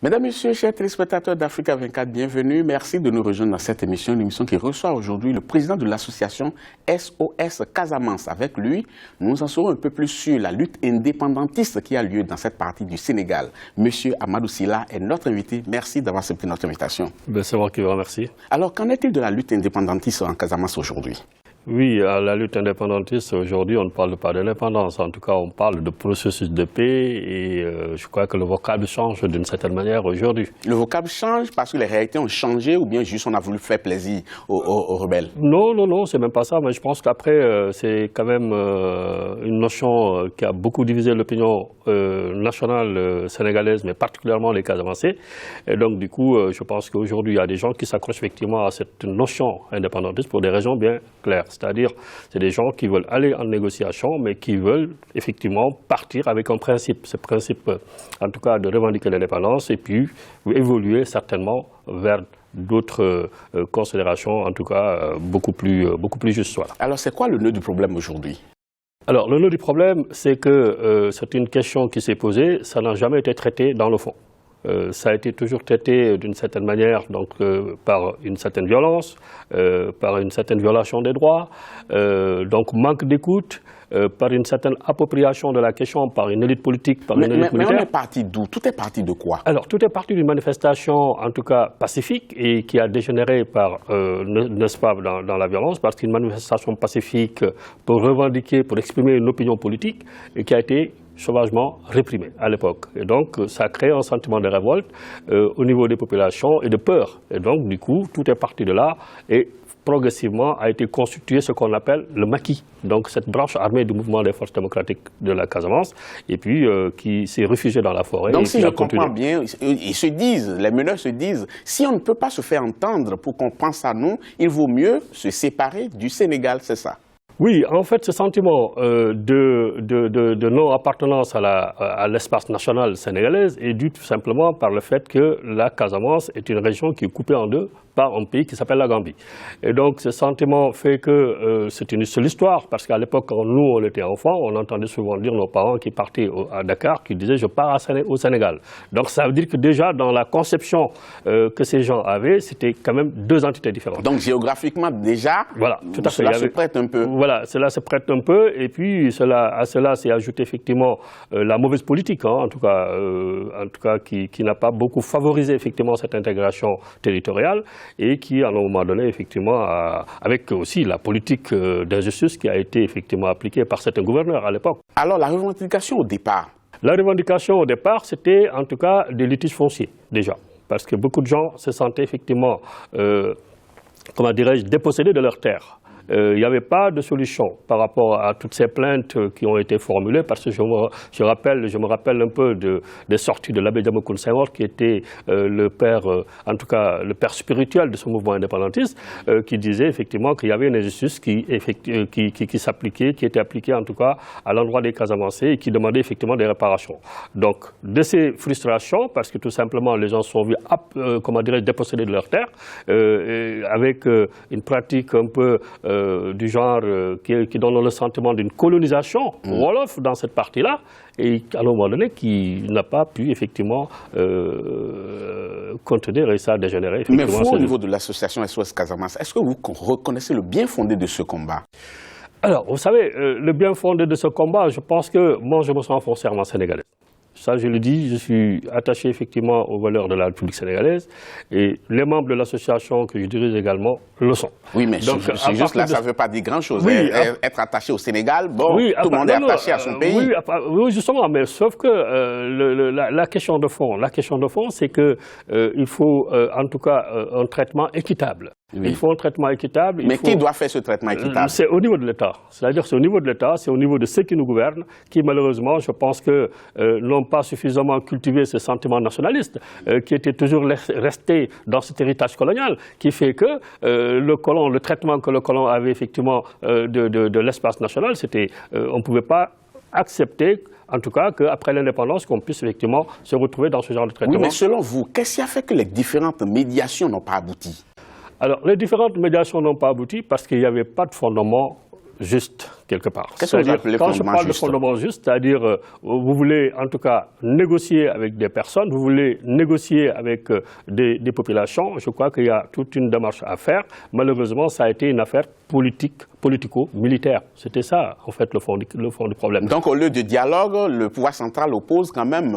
Mesdames, Messieurs, chers téléspectateurs d'Africa 24, bienvenue. Merci de nous rejoindre dans cette émission, une émission qui reçoit aujourd'hui le président de l'association SOS Casamance. Avec lui, nous en saurons un peu plus sur la lutte indépendantiste qui a lieu dans cette partie du Sénégal. Monsieur Amadou Sylla est notre invité. Merci d'avoir accepté notre invitation. C'est moi qui vous remercie. Alors, qu'en est-il de la lutte indépendantiste en Casamance aujourd'hui ? Oui, à la lutte indépendantiste, aujourd'hui, on ne parle pas d'indépendance. En tout cas, on parle de processus de paix et je crois que le vocable change d'une certaine manière aujourd'hui. Le vocable change parce que les réalités ont changé ou bien juste on a voulu faire plaisir aux rebelles? Non, c'est même pas ça. Mais je pense qu'après, c'est quand même une notion qui a beaucoup divisé l'opinion nationale sénégalaise, mais particulièrement les Casamancés. Et donc, du coup, je pense qu'aujourd'hui, il y a des gens qui s'accrochent effectivement à cette notion indépendantiste pour des raisons bien claires. C'est-à-dire, c'est des gens qui veulent aller en négociation, mais qui veulent effectivement partir avec un principe. Ce principe, en tout cas, de revendiquer l'indépendance et puis évoluer certainement vers d'autres considérations, en tout cas, beaucoup plus justes. Voilà. Alors, c'est quoi le nœud du problème aujourd'hui? Alors, le nœud du problème, c'est que c'est une question qui s'est posée, ça n'a jamais été traité dans le fond. Ça a été toujours traité d'une certaine manière, donc par une certaine violence, par une certaine violation des droits, donc manque d'écoute, par une certaine appropriation de la question par une élite politique, par une élite militaire. Mais on est parti d'où? Tout est parti de quoi? Alors, tout est parti d'une manifestation, en tout cas pacifique, et qui a dégénéré par, n'est-ce pas, dans la violence, parce qu'une manifestation pacifique pour revendiquer, pour exprimer une opinion politique, et qui a été sauvagement réprimé à l'époque. Et donc, ça a créé un sentiment de révolte au niveau des populations et de peur. Et donc, du coup, tout est parti de là et progressivement a été constitué ce qu'on appelle le maquis. Donc, cette branche armée du mouvement des forces démocratiques de la Casamance et puis qui s'est réfugiée dans la forêt. Donc, si je comprends bien, les meneurs se disent, si on ne peut pas se faire entendre pour qu'on pense à nous, il vaut mieux se séparer du Sénégal, c'est ça? Oui, en fait, ce sentiment de non-appartenance à l'espace national sénégalais est dû tout simplement par le fait que la Casamance est une région qui est coupée en deux par un pays qui s'appelle la Gambie. Et donc, ce sentiment fait que c'est une seule histoire, parce qu'à l'époque, quand nous, on était enfants, on entendait souvent dire nos parents qui partaient à Dakar, qui disaient « je pars au Sénégal ». Donc, ça veut dire que déjà, dans la conception que ces gens avaient, c'était quand même deux entités différentes. Donc, géographiquement, déjà, voilà, tout à fait. Cela se prête un peu. Voilà, cela se prête un peu, et puis à cela s'est ajouté effectivement la mauvaise politique, hein, en tout cas qui n'a pas beaucoup favorisé effectivement cette intégration territoriale, et qui, à un moment donné, effectivement, avec aussi la politique d'injustice qui a été effectivement appliquée par certains gouverneurs à l'époque. Alors, la revendication au départ? La revendication au départ, c'était en tout cas des litiges fonciers, déjà. Parce que beaucoup de gens se sentaient effectivement, comment dirais-je, dépossédés de leurs terres. Il n'y avait pas de solution par rapport à toutes ces plaintes qui ont été formulées, parce que je me rappelle un peu des sorties de l'abbé Diamecoune Senghor, qui était le père, en tout cas le père spirituel de ce mouvement indépendantiste, qui disait effectivement qu'il y avait une injustice qui s'appliquait, qui était appliquée en tout cas à l'endroit des Casamancés et qui demandait effectivement des réparations. Donc, de ces frustrations, parce que tout simplement les gens sont vus, comment dirais-je, dépossédés de leurs terres, avec une pratique un peu du genre qui donne le sentiment d'une colonisation wolof dans cette partie-là, et à un moment donné qui n'a pas pu effectivement contenir et ça a dégénéré. Mais vous, au niveau de l'association SOS Casamance, est-ce que vous reconnaissez le bien fondé de ce combat? Alors, vous savez, le bien fondé de ce combat, je pense que moi je me sens foncièrement sénégalais. Ça, je le dis, je suis attaché effectivement aux valeurs de la République sénégalaise et les membres de l'association que je dirige également le sont. Oui, mais donc, c'est juste là, ça ne veut pas dire grand-chose. Oui, être attaché au Sénégal, bon, oui, tout le monde est attaché à son pays. Oui, justement, mais sauf que la question de fond, c'est qu'il faut en tout cas un traitement équitable. Oui. Il faut un traitement équitable. Mais qui doit faire ce traitement équitable? C'est au niveau de l'État. C'est-à-dire c'est au niveau de l'État, c'est au niveau de ceux qui nous gouvernent, qui malheureusement, je pense que n'ont pas suffisamment cultivé ce sentiment nationaliste, qui était toujours resté dans cet héritage colonial, qui fait que le traitement que le colon avait effectivement de l'espace national, c'était, on ne pouvait pas accepter, en tout cas, qu'après l'indépendance, qu'on puisse effectivement se retrouver dans ce genre de traitement. Oui, mais selon vous, qu'est-ce qui a fait que les différentes médiations n'ont pas abouti? Alors, les différentes médiations n'ont pas abouti parce qu'il n'y avait pas de fondement juste, quelque part. Qu'est-ce que vous appelez quand je fondement parle juste? de fondement juste, c'est-à-dire vous voulez en tout cas négocier avec des personnes, vous voulez négocier avec des populations, je crois qu'il y a toute une démarche à faire. Malheureusement, ça a été une affaire politico-militaire. C'était ça, en fait, le fond du problème. Donc, au lieu de dialogue, le pouvoir central oppose quand même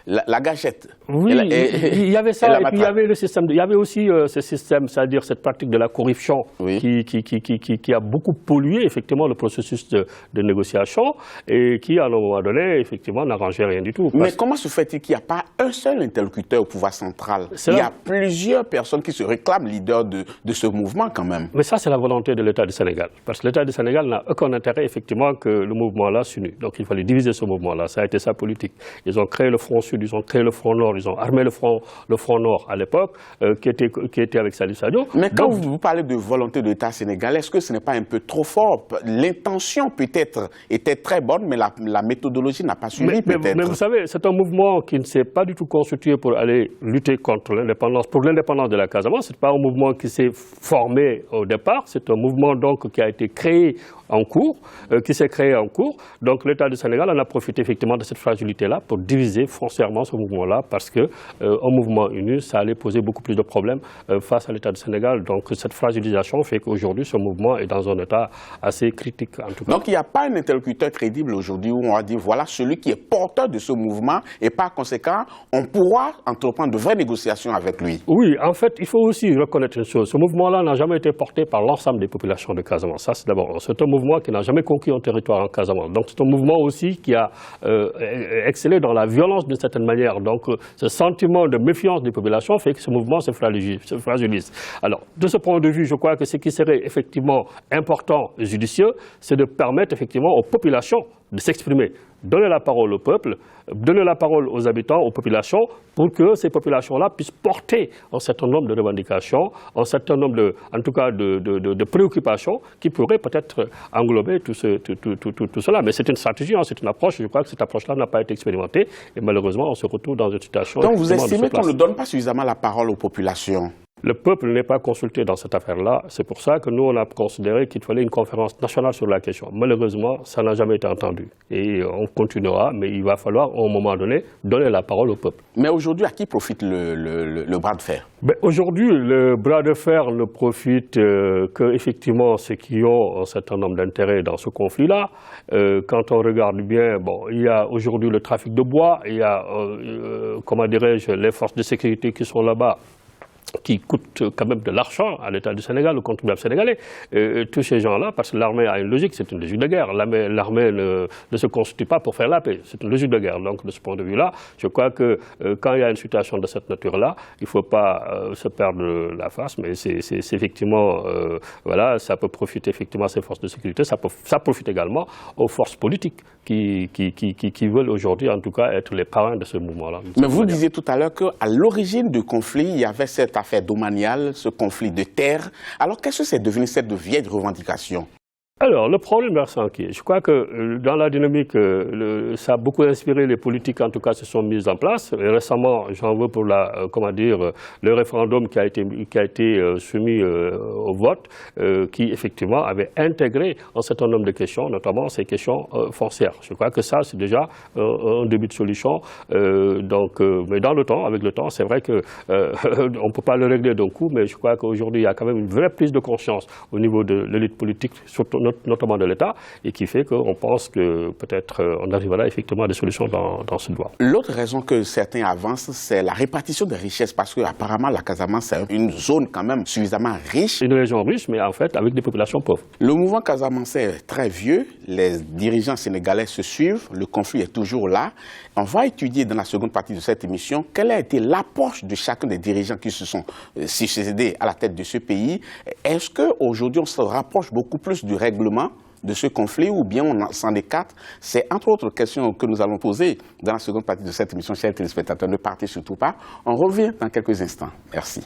la gâchette. Oui, il y avait ça, et puis il y avait le système, il y avait aussi ce système, c'est-à-dire cette pratique de la corruption qui a beaucoup pollué, effectivement, le processus de négociation et qui, à un moment donné, effectivement, n'arrangeait rien du tout. Mais comment se fait-il qu'il n'y a pas un seul interlocuteur au pouvoir central? Il y a plusieurs personnes qui se réclament leaders de ce mouvement, quand même. Mais ça, c'est la volonté de l'État du Sénégal. Parce que l'État du Sénégal n'a aucun intérêt, effectivement, que le mouvement-là s'unisse. Donc, il fallait diviser ce mouvement-là. Ça a été sa politique. Ils ont créé le Front Sud, ils ont créé le Front Nord, ils ont armé le Front Nord à l'époque, qui était avec Salif Sadio. Mais quand vous parlez de volonté de l'État sénégalais, est-ce que ce n'est pas un peu trop fort? L'intention, peut-être, était très bonne, mais la méthodologie n'a pas suivi, peut-être. Mais vous savez, c'est un mouvement qui ne s'est pas du tout constitué pour aller lutter contre l'indépendance, pour l'indépendance de la Casamance. Ce n'est pas un mouvement qui s'est formé au départ, c'est un mouvement donc qui a été créé en cours, qui s'est créé en cours. Donc l'État du Sénégal en a profité effectivement de cette fragilité-là pour diviser foncièrement ce mouvement-là, parce que un mouvement uni, ça allait poser beaucoup plus de problèmes face à l'État du Sénégal. Donc cette fragilisation fait qu'aujourd'hui ce mouvement est dans un état assez critique en tout cas. Donc il n'y a pas un interlocuteur crédible aujourd'hui où on va dire voilà celui qui est porteur de ce mouvement et par conséquent on pourra entreprendre de vraies négociations avec lui. Oui, en fait il faut aussi reconnaître une chose. Ce mouvement-là n'a jamais été porté par l'ensemble des populations de Casamance. Ça c'est d'abord. C'est un mouvement qui n'a jamais conquis un territoire en Casamance. Donc c'est un mouvement aussi qui a excellé dans la violence d'une certaine manière. Donc ce sentiment de méfiance des populations fait que ce mouvement se fragilise. Alors de ce point de vue, je crois que ce qui serait effectivement important et judicieux, c'est de permettre effectivement aux populations de s'exprimer, donner la parole au peuple, donner la parole aux habitants, aux populations, pour que ces populations-là puissent porter un certain nombre de revendications, un certain nombre en tout cas de préoccupations qui pourraient peut-être englober tout cela. Mais c'est une stratégie, c'est une approche. Je crois que cette approche-là n'a pas été expérimentée et malheureusement, on se retrouve dans une situation... Donc vous estimez qu'on ne donne pas suffisamment la parole aux populations? Le peuple n'est pas consulté dans cette affaire-là. C'est pour ça que nous, on a considéré qu'il fallait une conférence nationale sur la question. Malheureusement, ça n'a jamais été entendu. Et on continuera, mais il va falloir, à un moment donné, donner la parole au peuple. Mais aujourd'hui, à qui profite le bras de fer? Aujourd'hui, le bras de fer ne profite que, effectivement, ceux qui ont un certain nombre d'intérêts dans ce conflit-là. Quand on regarde bien, il y a aujourd'hui le trafic de bois, il y a, comment dirais-je, les forces de sécurité qui sont là-bas, qui coûtent quand même de l'argent à l'État du Sénégal, au contribuable sénégalais. Tous ces gens-là, parce que l'armée a une logique, c'est une logique de guerre. L'armée ne se constitue pas pour faire la paix, c'est une logique de guerre. Donc de ce point de vue-là, je crois que quand il y a une situation de cette nature-là, il ne faut pas se perdre la face, mais c'est effectivement, voilà, ça peut profiter effectivement à ces forces de sécurité, ça profite également aux forces politiques qui veulent aujourd'hui en tout cas être les parrains de ce mouvement-là. Mais vous disiez tout à l'heure qu'à l'origine du conflit, il y avait cette affaire domaniale, ce conflit de terre. Alors qu'est-ce que c'est devenu cette vieille revendication? Alors, le problème est je crois que dans la dynamique, ça a beaucoup inspiré les politiques, en tout cas, se sont mises en place. Et récemment, j'en veux pour le référendum qui a été soumis au vote, qui effectivement avait intégré un certain nombre de questions, notamment ces questions foncières. Je crois que ça, c'est déjà un début de solution. Mais dans le temps, avec le temps, c'est vrai que on ne peut pas le régler d'un coup, mais je crois qu'aujourd'hui, il y a quand même une vraie prise de conscience au niveau de l'élite politique, surtout notamment de l'État, et qui fait qu'on pense que peut-être on arrivera effectivement à des solutions dans ce doigt. L'autre raison que certains avancent, c'est la répartition des richesses, parce qu'apparemment la Casamance, c'est une zone quand même suffisamment riche. Une région riche, mais en fait avec des populations pauvres. Le mouvement casamançais est très vieux, les dirigeants sénégalais se suivent, le conflit est toujours là. On va étudier dans la seconde partie de cette émission quelle a été l'approche de chacun des dirigeants qui se sont succédés à la tête de ce pays. Est-ce qu'aujourd'hui on se rapproche beaucoup plus du règlement de ce conflit ou bien on s'en écarte? C'est entre autres questions que nous allons poser dans la seconde partie de cette émission, chers téléspectateurs. Ne partez surtout pas. On revient dans quelques instants. Merci.